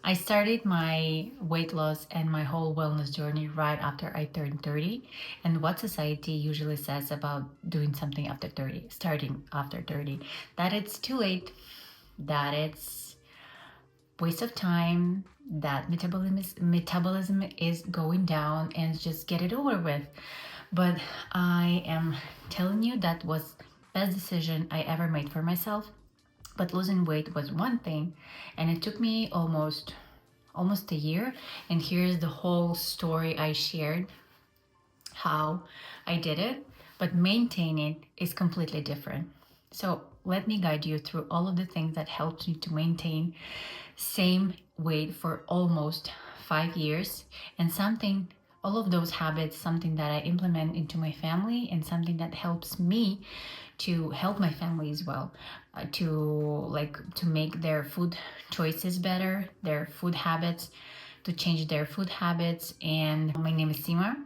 I started my weight loss and my whole wellness journey right after I turned 30. And what society usually says about doing something after 30, starting after 30, that it's too late, that it's waste of time, that metabolism is going down and just get it over with. But I am telling you that was best decision I ever made for myself. But losing weight was one thing, and it took me almost a year. And here's the whole story I shared, how I did it. But maintain it is completely different. So let me guide you through all of the things that helped me to maintain same weight for almost 5 years, and something, all of those habits, something that I implement into my family and something that helps me to help my family as well, to make their food choices better, their food habits, to change their food habits. And my name is Sima.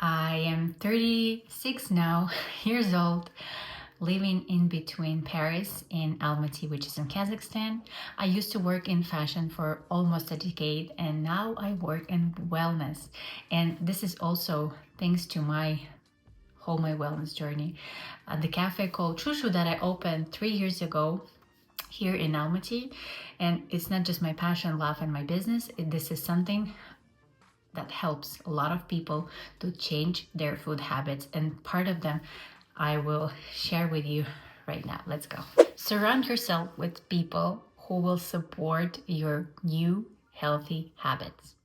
I am 36 now years old, living in between Paris and Almaty, which is in Kazakhstan. I used to work in fashion for almost a decade, and now I work in wellness. And this is also thanks to my wellness journey. The cafe called Chushu that I opened 3 years ago here in Almaty. And it's not just my passion, love, and my business. This is something that helps a lot of people to change their food habits, and part of them I will share with you right now. Let's go. Surround yourself with people who will support your new healthy habits.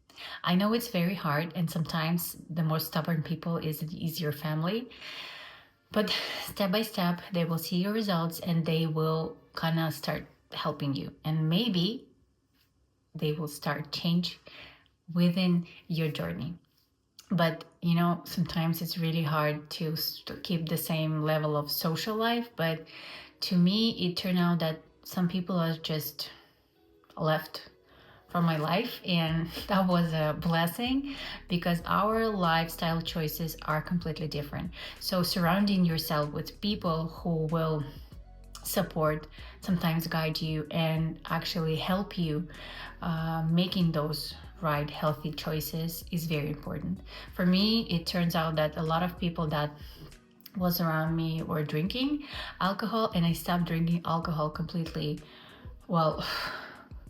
I know it's very hard, and sometimes the most stubborn people is your family, but step by step they will see your results and they will kind of start helping you, and maybe they will start change within your journey. But sometimes it's really hard to keep the same level of social life. But to me, it turned out that some people are just left from my life, and that was a blessing because our lifestyle choices are completely different. So surrounding yourself with people who will support, sometimes guide you, and actually help you making those right healthy choices is very important. For me, it turns out that a lot of people that was around me were drinking alcohol, and I stopped drinking alcohol completely, well,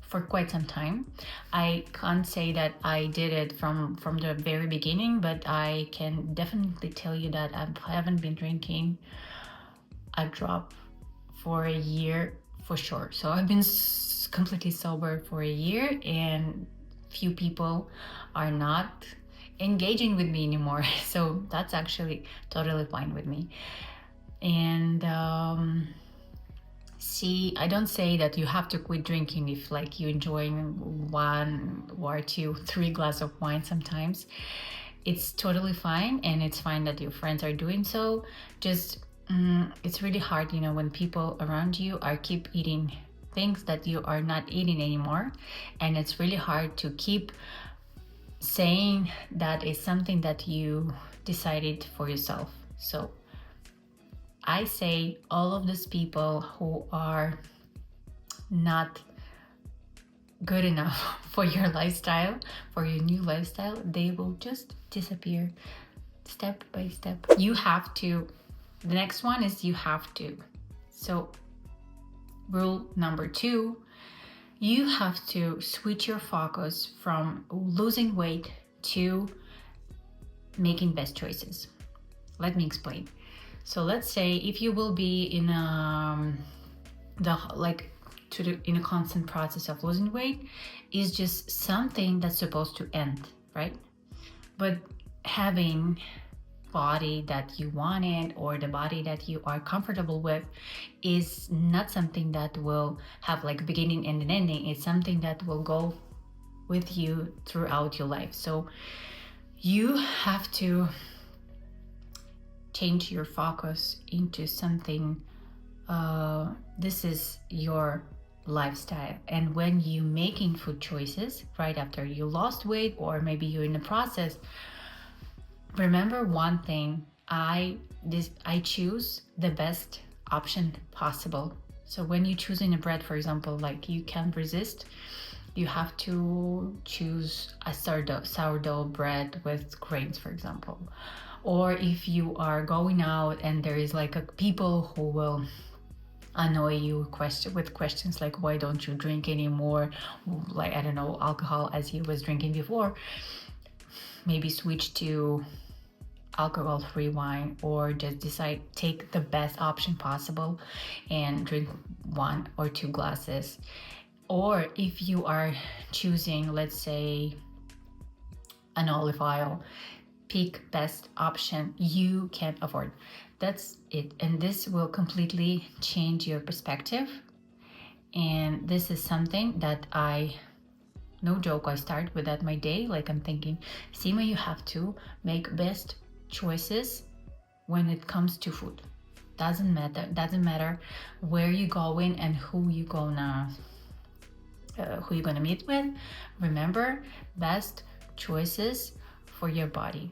for quite some time. I can't say that I did it from the very beginning, but I can definitely tell you that I haven't been drinking a drop for a year for sure. So I've been completely sober for a year, and few people are not engaging with me anymore. So that's actually totally fine with me. And see, I don't say that you have to quit drinking if like you enjoying 1 or 2, 3 glasses of wine sometimes. It's totally fine, and it's fine that your friends are doing so. Just it's really hard, when people around you are keep eating things that you are not eating anymore, and it's really hard to keep saying that is something that you decided for yourself. So I say all of these people who are not good enough for your lifestyle, for your new lifestyle, they will just disappear step by step. You have to, the next one is you have to. So rule number 2, you have to switch your focus from losing weight to making best choices. Let me explain. So let's say if you will be in a constant process of losing weight, is just something that's supposed to end, right? But having body that you wanted or the body that you are comfortable with is not something that will have like a beginning and an ending. It's something that will go with you throughout your life. So you have to change your focus into something, this is your lifestyle. And when you making food choices right after you lost weight, or maybe you're in the process, remember one thing, I choose the best option possible. So when you choosing a bread, for example, like you can't resist, You have to choose a sourdough bread with grains, for example. Or if you are going out and there is like a people who will annoy you with questions like, why don't you drink anymore, like, I don't know, alcohol as he was drinking before, maybe switch to alcohol-free wine, or just decide take the best option possible and drink 1 or 2 glasses. Or if you are choosing, let's say, an olive oil, pick best option you can afford. That's it. And this will completely change your perspective. And this is something that no joke, I start with that my day. Like, I'm thinking, Sima, you have to make best choices when it comes to food. Doesn't matter where you going and who you gonna meet with. Remember, best choices for your body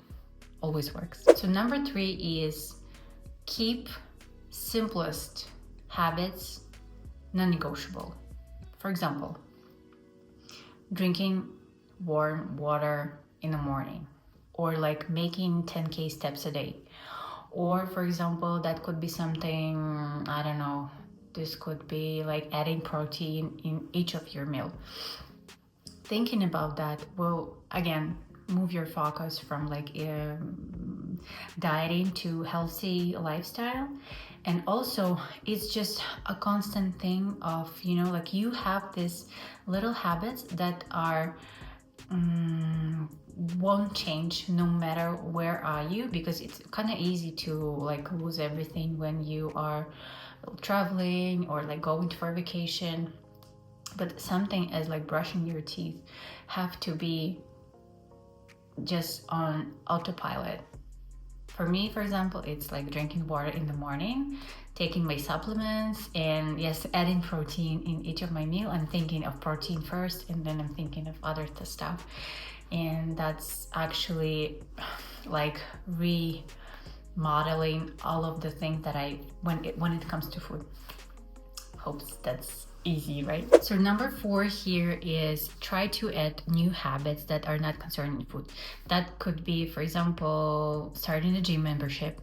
always works. So number 3 is keep simplest habits non-negotiable. For example, drinking warm water in the morning, or like making 10K steps a day. Or for example, that could be something, I don't know, this could be like adding protein in each of your meal. Thinking about that will, again, move your focus from like dieting to healthy lifestyle. And also, it's just a constant thing of, like, you have these little habits that are won't change no matter where are you, because it's kind of easy to like lose everything when you are traveling or like going for a vacation. But something as like brushing your teeth have to be just on autopilot. For me, for example, it's like drinking water in the morning, taking my supplements, and yes, adding protein in each of my meal. I'm thinking of protein first, and then I'm thinking of other stuff. And that's actually like remodeling all of the things that when it comes to food. Hopes that's easy, right? So number 4 here is try to add new habits that are not concerning food. That could be, for example, starting a gym membership,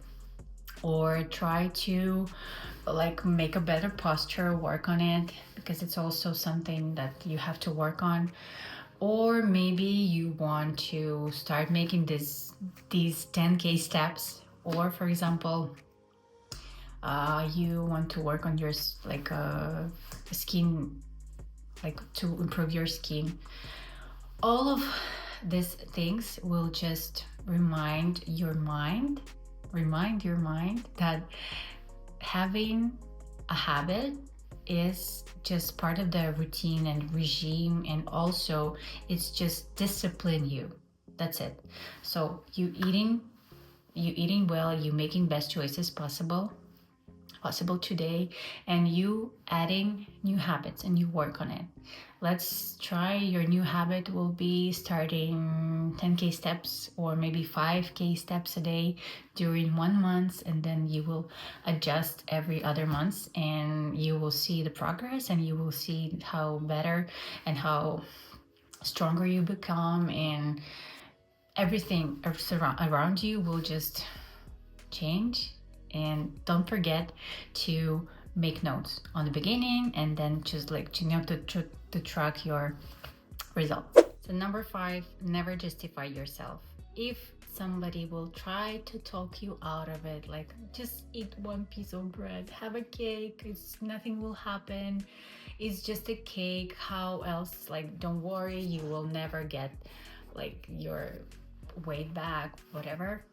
or try to like make a better posture, work on it, because it's also something that you have to work on. Or maybe you want to start making these 10K steps, or for example, you want to work on your like skin, like to improve your skin. All of these things will just remind your mind that having a habit is just part of the routine and regime, and also it's just discipline you. That's it. So you eating well, you making best choices possible today, and you adding new habits and you work on it. Let's try your new habit will be starting 10K steps or maybe 5K steps a day during 1 month, and then you will adjust every other month, and you will see the progress, and you will see how better and how stronger you become, and everything around you will just change. And don't forget to make notes on the beginning, and then just like to track your results. So number 5, never justify yourself. If somebody will try to talk you out of it, like just eat 1 piece of bread, have a cake, nothing will happen, it's just a cake, how else, like, don't worry, you will never get like your weight back, whatever.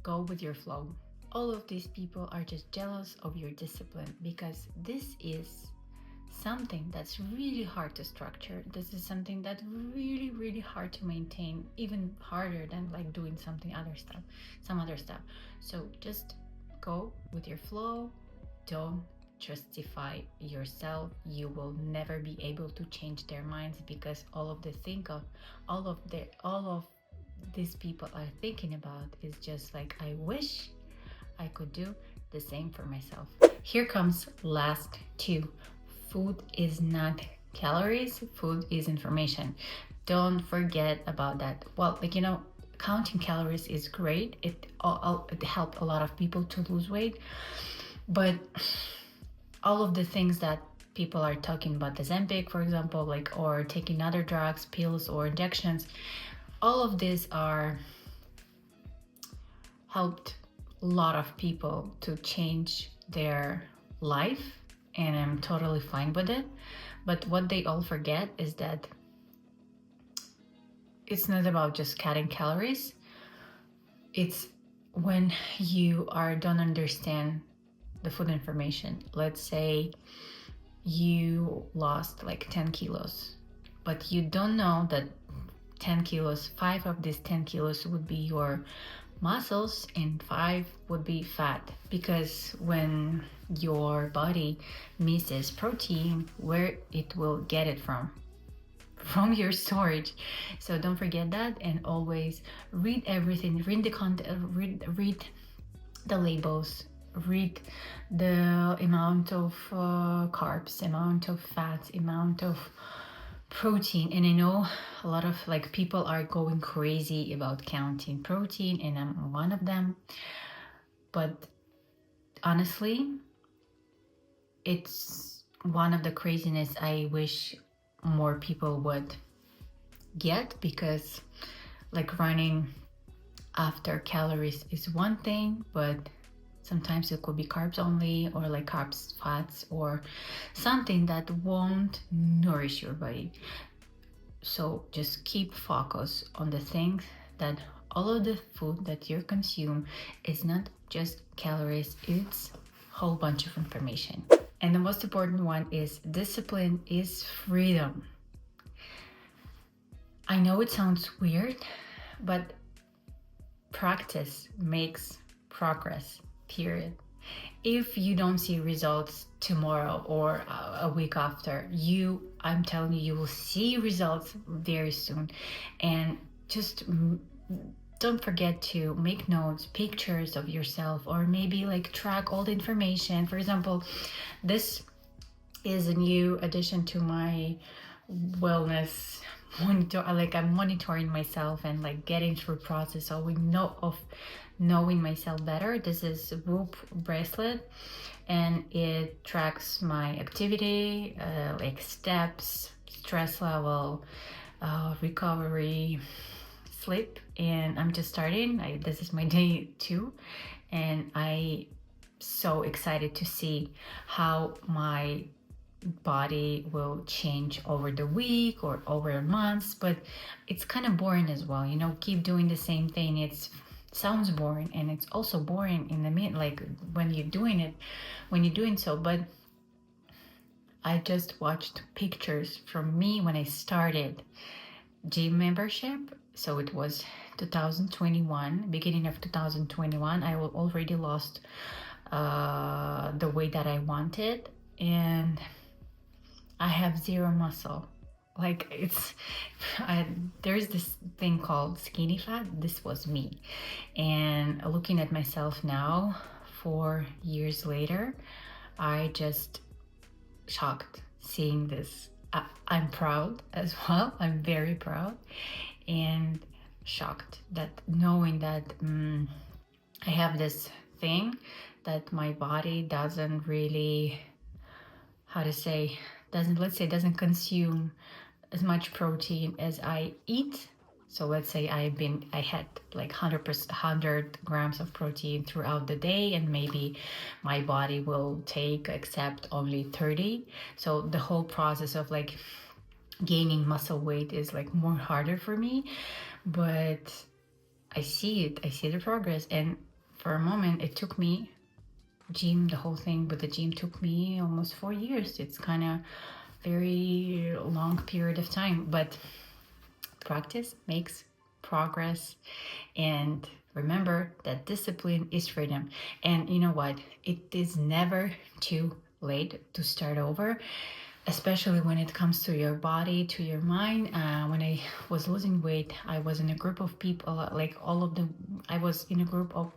Go with your flow. All of these people are just jealous of your discipline, because this is something that's really hard to structure. This is something that's really, really hard to maintain, even harder than like doing some other stuff. So just go with your flow. Don't justify yourself. You will never be able to change their minds, because all of these people are thinking about is just like, I wish I could do the same for myself. Here comes last 2. Food is not calories, food is information. Don't forget about that. Well, like, counting calories is great. It helped a lot of people to lose weight, but all of the things that people are talking about, the Ozempic, for example, like, or taking other drugs, pills or injections, all of these are helped a lot of people to change their life, and I'm totally fine with it. But what they all forget is that it's not about just cutting calories. It's when you don't understand the food information. Let's say you lost like 10 kilos, but you don't know that 10 kilos, 5 of these 10 kilos would be your muscles and 5 would be fat, because when your body misses protein, where it will get it from your storage. So don't forget that, and always read everything, read the content, read the labels, read the amount of carbs, amount of fats, amount of protein. And I know a lot of like people are going crazy about counting protein, and I'm one of them, but honestly, it's one of the craziness I wish more people would get, because like running after calories is one thing, but sometimes it could be carbs only, or like carbs, fats, or something that won't nourish your body. So just keep focus on the things that all of the food that you consume is not just calories, it's a whole bunch of information. And the most important one is discipline is freedom. I know it sounds weird, but practice makes progress, period. If you don't see results tomorrow or a week after, I'm telling you, you will see results very soon. And just don't forget to make notes, pictures of yourself, or maybe like track all the information. For example, this is a new addition to my wellness monitor. Like, I'm monitoring myself and like getting through process, so we know of knowing myself better. This is a Whoop bracelet, and it tracks my activity, like steps, stress level, recovery, sleep. And I'm just starting. This is my day 2, and I so excited to see how my body will change over the week or over months. But it's kind of boring as well, keep doing the same thing. It sounds boring, and it's also boring in the mid, like when you're doing so. But I just watched pictures from me when I started gym membership. So it was 2021, beginning of 2021. I already lost the weight that I wanted, and I have zero muscle. Like, there's this thing called skinny fat. This was me. And looking at myself now, 4 years later, I just shocked seeing this. I'm proud as well. I'm very proud and shocked that knowing that I have this thing that my body doesn't really, doesn't consume as much protein as I eat. So let's say I had like 100 grams of protein throughout the day, and maybe my body will accept only 30. So the whole process of like gaining muscle weight is like more harder for me, but I see the progress. And for a moment, it took me the whole thing with the gym took me almost 4 years. It's kind of very long period of time, but practice makes progress. And remember that discipline is freedom. And you know what? It is never too late to start over, especially when it comes to your body, to your mind. When I was losing weight, I was in a group of people, like I was in a group of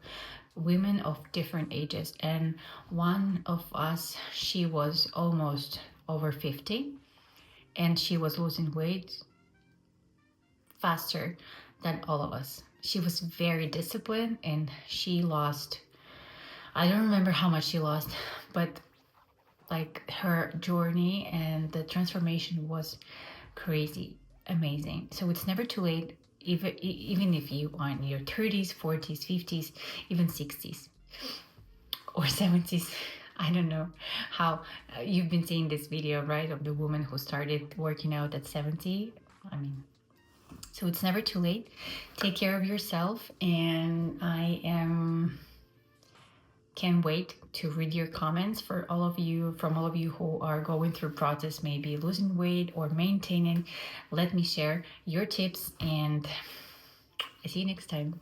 women of different ages, and one of us, she was almost over 50, and she was losing weight faster than all of us. She was very disciplined, and she lost, I don't remember how much she lost, but like her journey and the transformation was crazy, amazing. So it's never too late, even if you are in your 30s, 40s, 50s, even 60s or 70s. I don't know how you've been seeing this video, right, of the woman who started working out at 70. I mean, so it's never too late. Take care of yourself, and I am can't wait to read your comments for all of you, from all of you who are going through process, maybe losing weight or maintaining. Let me share your tips, and I see you next time.